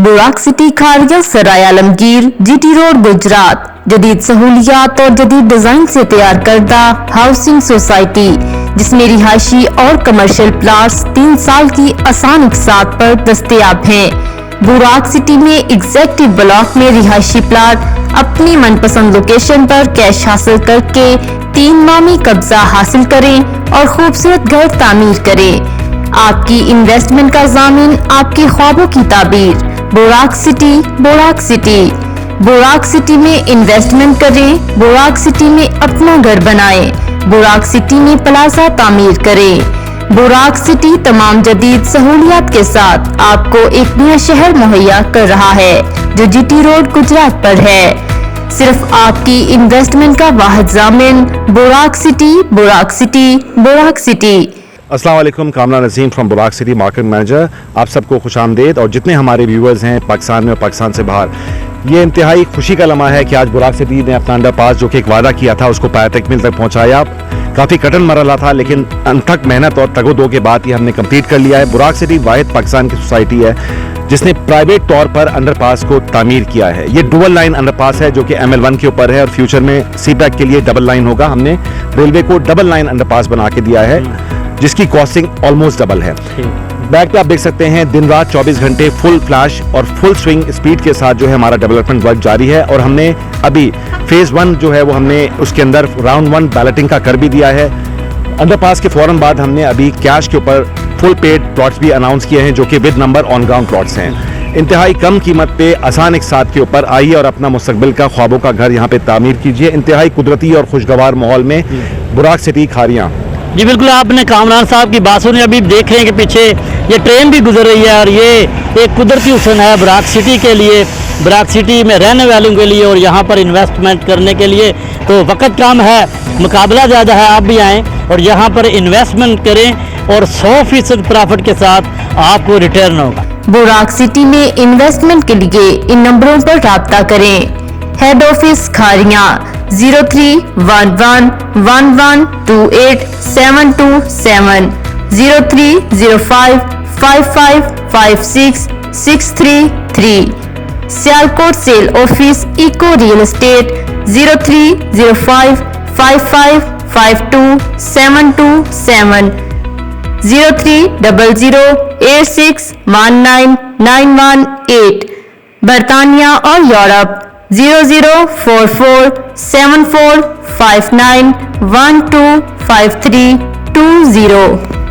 बुराक सिटी खारिया सराय Alamgir GT road Gujarat जदीद सहूलियात और जदीद डिजाइन से तैयार करदा हाउसिंग सोसाइटी जिसमें रिहायशी और कमर्शियल प्लाट्स 3 साल की आसान इकसात पर दस्तयाब हैं। बुराक सिटी में एग्जेक्टिव ब्लॉक में रिहायशी प्लाट अपनी मनपसंद लोकेशन पर कैश हासिल करके 3 माह में कब्जा हासिल करें और खूबसूरत घर तामीर करें। आपकी इन्वेस्टमेंट का ज़ामिन आपके ख्वाबों की ताबीर। बुराक सिटी, बुराक सिटी, बुराक सिटी में इन्वेस्टमेंट करें। बुराक सिटी में अपना घर बनाएं। बुराक सिटी में प्लाजा तामीर करें। बुराक सिटी तमाम जदीद सहूलियात के साथ आपको एक नया शहर मुहैया कर रहा है जो जीटी रोड गुजरात पर है। सिर्फ आपकी इन्वेस्टमेंट का वाहिद ज़ामिन बुराक सिटी, बुराक सिटी, बुराक सिटी। अस्सलाम वालेकुम, कामना नज़ीम फ्रॉम बुराक सिटी मार्केट मैनेजर। आप सबको खुशामदीद। और जितने हमारे व्यूअर्स हैं पाकिस्तान में और पाकिस्तान से बाहर, ये इंतहाई खुशी का लम्हा है कि आज बुराक सिटी ने अपना अंडरपास जो कि एक वादा किया था उसको पाया तकमील तक पहुंचाया। काफ़ी कठिन मरहला था लेकिन अनथक मेहनत और तगो-दो के बाद ये हमने कंप्लीट कर लिया है। बुराक सिटी वाहिद पाकिस्तान की सोसाइटी है जिसने प्राइवेट तौर पर अंडरपास को तामीर किया है। ये डुअल लाइन अंडरपास है जो कि ML1 के ऊपर है और फ्यूचर में सीपैक के लिए डबल लाइन होगा। हमने रेलवे को डबल लाइन अंडरपास बना के दिया है जिसकी कॉस्टिंग ऑलमोस्ट डबल है। बैक पे आप देख सकते हैं दिन रात 24 घंटे फुल फ्लैश और फुल स्विंग स्पीड के साथ जो है हमारा डेवलपमेंट वर्क जारी है। और हमने अभी फेज 1 जो है वो हमने उसके अंदर राउंड 1 बैलेटिंग का कर भी दिया है। अंडरपास के फौरन बाद हमने अभी कैश के ऊपर फुल पेड प्लॉट्स भी अनाउंस किए हैं जो कि with number on ground plots हैं। इंतहाई कम कीमत पे आसान इकसात के ऊपर आइए और अपना मुस्तकबिल का ख्वाबों का घर यहाँ पे तामीर कीजिए इंतहाई कुदरती और खुशगवार माहौल में। बुराक सिटी खारियाँ। जी बिल्कुल, आपने कामरान साहब की बात सुनी। अभी देख रहे हैं कि पीछे ये ट्रेन भी गुजर रही है और ये एक कुदरती हुस्न है बुराक सिटी के लिए, बुराक सिटी में रहने वालों के लिए और यहाँ पर इन्वेस्टमेंट करने के लिए। तो वक्त कम है, मुकाबला ज़्यादा है। आप भी आएँ और यहाँ पर इन्वेस्टमेंट करें और 100% प्रॉफिट के साथ आपको रिटर्न होगा। बुराक सिटी में इन्वेस्टमेंट के लिए इन नंबरों पर राब्ता करें। Head office Kharian 0311112872 0305555663 Sialkot sale office Eco real estate 0305555272 030086199118 बरतानिया और यूरोप 00447459125320।